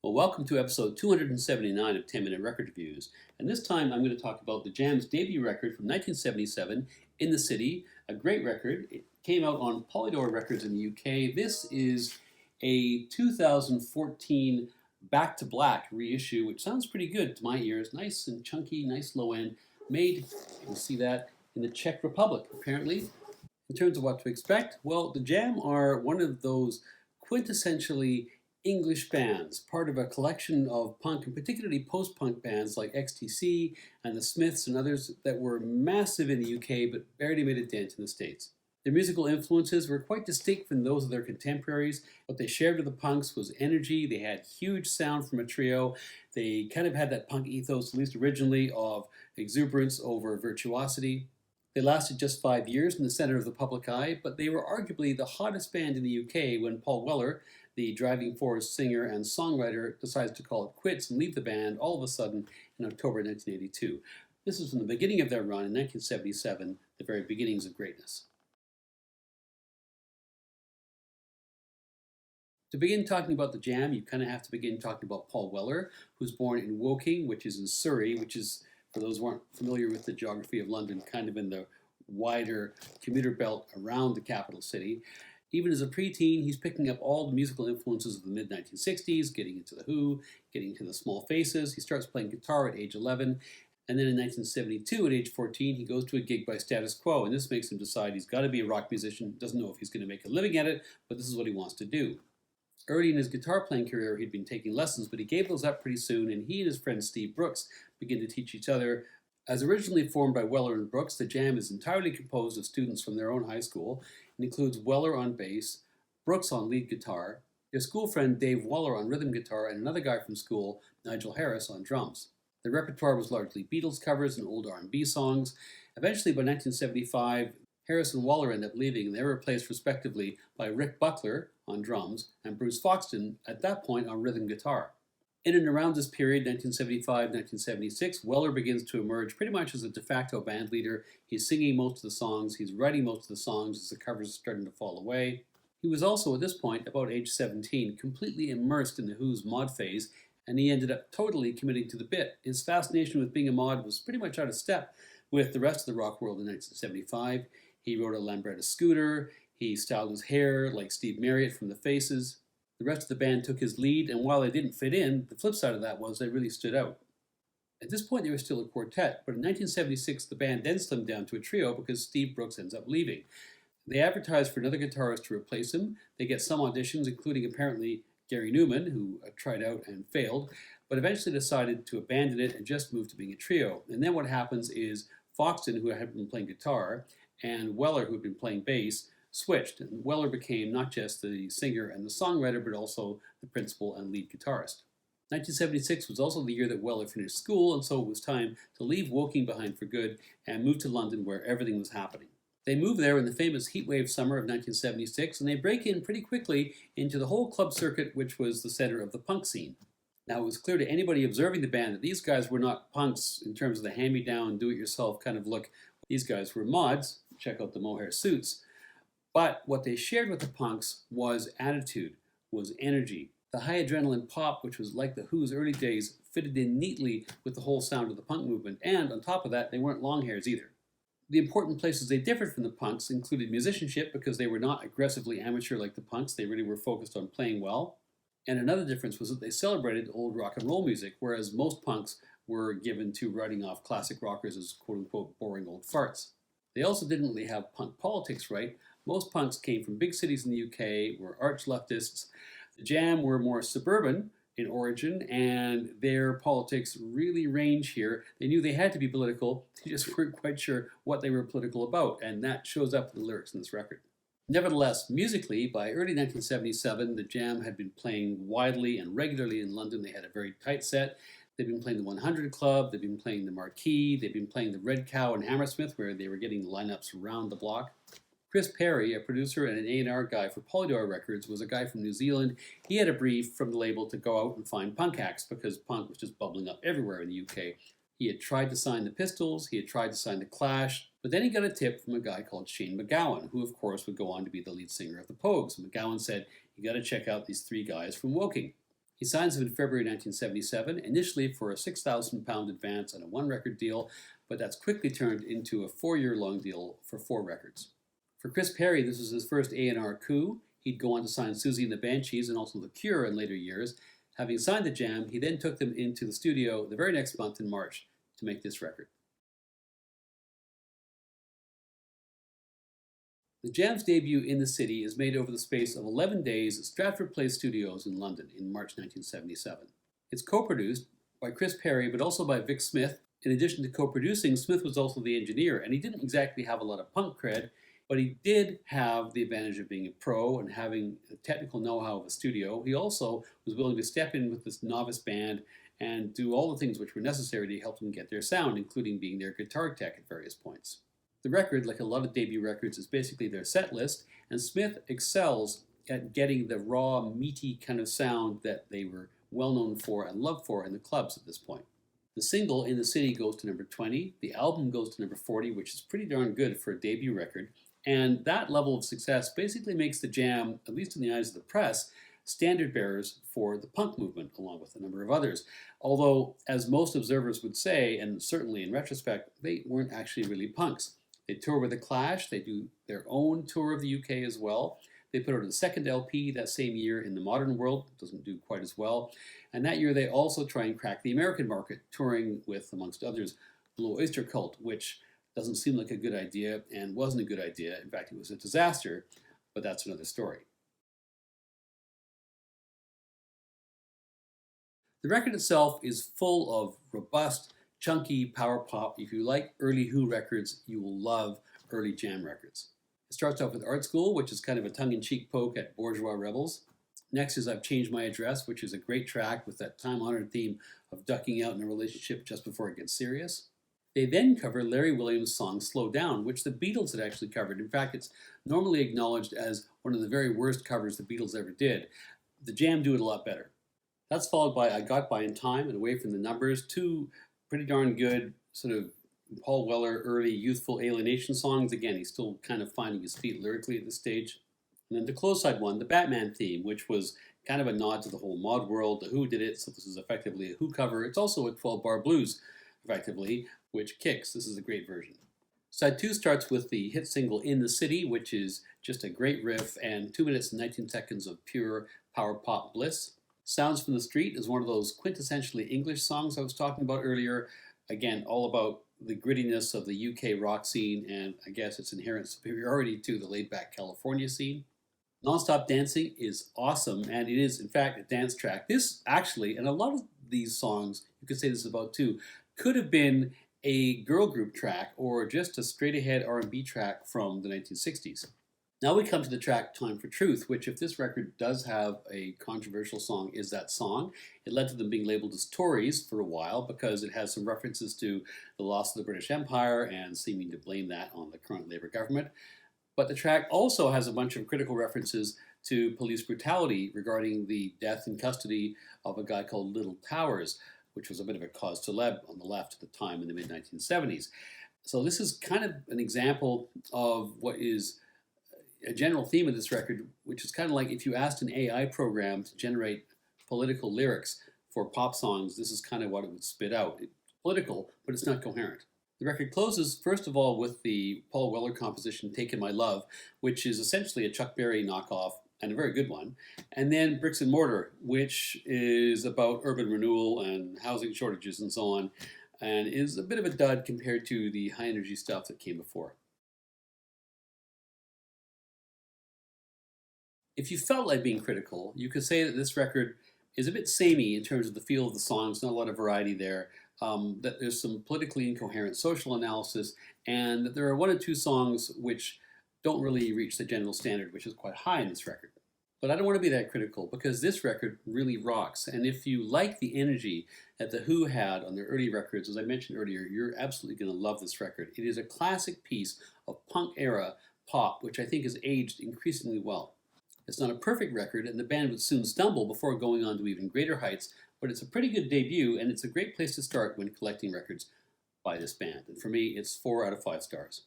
Well, welcome to episode 279 of 10 Minute Record Reviews. And this time I'm going to talk about the Jam's debut record from 1977, In the City, a great record. It came out on Polydor Records in the UK. This is a 2014 Back to Black reissue, which sounds pretty good to my ears. Nice and chunky, nice low end. Made, you can see that, in the Czech Republic, apparently. In terms of what to expect, well, the Jam are one of those quintessentially English bands, part of a collection of punk and particularly post-punk bands like XTC and the Smiths and others that were massive in the UK but barely made a dent in the States. Their musical influences were quite distinct from those of their contemporaries. What they shared with the punks was energy. They had huge sound from a trio. They kind of had that punk ethos, at least originally, of exuberance over virtuosity. They lasted just 5 years in the center of the public eye, but they were arguably the hottest band in the UK when Paul Weller, the driving force singer and songwriter, decides to call it quits and leave the band all of a sudden in October 1982. This is from the beginning of their run in 1977, the very beginnings of greatness. To begin talking about the Jam, you kind of have to begin talking about Paul Weller, who's born in Woking, which is in Surrey, which is, for those who aren't familiar with the geography of London, kind of in the wider commuter belt around the capital city. Even as a preteen, he's picking up all the musical influences of the mid-1960s, getting into The Who, getting into the Small Faces. He starts playing guitar at age 11, and then in 1972, at age 14, he goes to a gig by Status Quo, and this makes him decide he's got to be a rock musician. Doesn't know if he's going to make a living at it, but this is what he wants to do. Early in his guitar playing career, he'd been taking lessons, but he gave those up pretty soon, and he and his friend Steve Brooks begin to teach each other. As originally formed by Weller and Brooks, the Jam is entirely composed of students from their own high school. It includes Weller on bass, Brooks on lead guitar, their school friend Dave Waller on rhythm guitar, and another guy from school, Nigel Harris, on drums. The repertoire was largely Beatles covers and old R&B songs. Eventually, by 1975, Harris and Waller end up leaving, and they were replaced respectively by Rick Buckler on drums and Bruce Foxton, at that point, on rhythm guitar. In and around this period, 1975-1976, Weller begins to emerge pretty much as a de facto band leader. He's singing most of the songs, he's writing most of the songs as the covers are starting to fall away. He was also, at this point, about age 17, completely immersed in the Who's mod phase, and he ended up totally committing to the bit. His fascination with being a mod was pretty much out of step with the rest of the rock world in 1975. He rode a Lambretta scooter, he styled his hair like Steve Marriott from The Faces. The rest of the band took his lead, and while they didn't fit in, the flip side of that was they really stood out. At this point, they were still a quartet, but in 1976, the band then slimmed down to a trio because Steve Brooks ends up leaving. They advertise for another guitarist to replace him. They get some auditions, including apparently Gary Newman, who tried out and failed, but eventually decided to abandon it and just move to being a trio. And then what happens is Foxton, who had been playing guitar, and Weller, who had been playing bass, switched, and Weller became not just the singer and the songwriter, but also the principal and lead guitarist. 1976 was also the year that Weller finished school, and so it was time to leave Woking behind for good and move to London, where everything was happening. They move there in the famous heatwave summer of 1976, and they break in pretty quickly into the whole club circuit, which was the center of the punk scene. Now, it was clear to anybody observing the band that these guys were not punks in terms of the hand-me-down, do-it-yourself kind of look. These guys were mods. Check out the mohair suits. But what they shared with the punks was attitude, was energy. The high adrenaline pop, which was like the Who's early days, fitted in neatly with the whole sound of the punk movement, and on top of that, they weren't long hairs either. The important places they differed from the punks included musicianship, because they were not aggressively amateur like the punks, they really were focused on playing well. And another difference was that they celebrated old rock and roll music, whereas most punks were given to writing off classic rockers as quote-unquote boring old farts. They also didn't really have punk politics right. Most punks came from big cities in the UK, were arch leftists. The Jam were more suburban in origin, and their politics really range here. They knew they had to be political, they just weren't quite sure what they were political about, and that shows up in the lyrics in this record. Nevertheless, musically, by early 1977, the Jam had been playing widely and regularly in London. They had a very tight set. They've been playing the 100 Club, they've been playing the Marquee, they've been playing the Red Cow in Hammersmith, where they were getting lineups around the block. Chris Perry, a producer and an A&R guy for Polydor Records, was a guy from New Zealand. He had a brief from the label to go out and find punk acts because punk was just bubbling up everywhere in the UK. He had tried to sign the Pistols, he had tried to sign the Clash, but then he got a tip from a guy called Shane MacGowan, who of course would go on to be the lead singer of the Pogues. MacGowan said, "You got to check out these three guys from Woking." He signs them in February 1977, initially for a £6,000 advance and a one-record deal, but that's quickly turned into a 4-year-long deal for 4 records. For Chris Perry, this was his first A&R coup. He'd go on to sign Susie and the Banshees and also The Cure in later years. Having signed the Jam, he then took them into the studio the very next month in March to make this record. The Jam's debut in the city is made over the space of 11 days at Stratford Place Studios in London in March 1977. It's co-produced by Chris Perry, but also by Vic Smith. In addition to co-producing, Smith was also the engineer, and he didn't exactly have a lot of punk cred, but he did have the advantage of being a pro and having the technical know-how of a studio. He also was willing to step in with this novice band and do all the things which were necessary to help them get their sound, including being their guitar tech at various points. The record, like a lot of debut records, is basically their set list, and Smith excels at getting the raw, meaty kind of sound that they were well known for and loved for in the clubs at this point. The single, In the City, goes to number 20. The album goes to number 40, which is pretty darn good for a debut record. And that level of success basically makes the Jam, at least in the eyes of the press, standard bearers for the punk movement, along with a number of others. Although, as most observers would say, and certainly in retrospect, they weren't actually really punks. They tour with The Clash. They do their own tour of the UK as well. They put out a second LP that same year in the modern world. Doesn't do quite as well. And that year they also try and crack the American market, touring with, amongst others, Blue Oyster Cult, which doesn't seem like a good idea and wasn't a good idea. In fact, it was a disaster, but that's another story. The record itself is full of robust, chunky power pop. If you like early Who records, you will love early Jam records. It starts off with Art School, which is kind of a tongue-in-cheek poke at bourgeois rebels. Next is I've Changed My Address, which is a great track with that time-honored theme of ducking out in a relationship just before it gets serious. They then cover Larry Williams' song Slow Down, which the Beatles had actually covered. In fact, it's normally acknowledged as one of the very worst covers the Beatles ever did. The Jam do it a lot better. That's followed by I Got By in Time and Away from the Numbers, two pretty darn good sort of Paul Weller early youthful alienation songs. Again, he's still kind of finding his feet lyrically at this stage. And then the close side one, the Batman theme, which was kind of a nod to the whole mod world. The Who did it, so this is effectively a Who cover. It's also a 12-bar blues, effectively, which kicks. This is a great version. Side 2 starts with the hit single In the City, which is just a great riff and 2 minutes and 19 seconds of pure power pop bliss. Sounds from the Street is one of those quintessentially English songs I was talking about earlier. Again, all about the grittiness of the UK rock scene and I guess its inherent superiority to the laid-back California scene. Non-Stop Dancing is awesome, and it is, in fact, a dance track. This actually, and a lot of these songs, you could say this about too, could have been a girl group track or just a straight-ahead R&B track from the 1960s. Now we come to the track Time for Truth, which if this record does have a controversial song, is that song. It led to them being labeled as Tories for a while because it has some references to the loss of the British Empire and seeming to blame that on the current Labour government. But the track also has a bunch of critical references to police brutality regarding the death in custody of a guy called Little Towers, which was a bit of a cause célèbre on the left at the time in the mid-1970s. So this is kind of an example of what is a general theme of this record, which is kind of like if you asked an AI program to generate political lyrics for pop songs, this is kind of what it would spit out. It's political, but it's not coherent. The record closes, first of all, with the Paul Weller composition, Taken My Love, which is essentially a Chuck Berry knockoff, and a very good one. And then Bricks and Mortar, which is about urban renewal and housing shortages and so on, and is a bit of a dud compared to the high-energy stuff that came before. If you felt like being critical, you could say that this record is a bit samey in terms of the feel of the songs, not a lot of variety there, that there's some politically incoherent social analysis, and that there are 1 or 2 songs which don't really reach the general standard, which is quite high in this record. But I don't want to be that critical because this record really rocks, and if you like the energy that The Who had on their early records, as I mentioned earlier, you're absolutely going to love this record. It is a classic piece of punk-era pop, which I think has aged increasingly well. It's not a perfect record, and the band would soon stumble before going on to even greater heights, but it's a pretty good debut, and it's a great place to start when collecting records by this band. And for me, it's 4 out of 5 stars.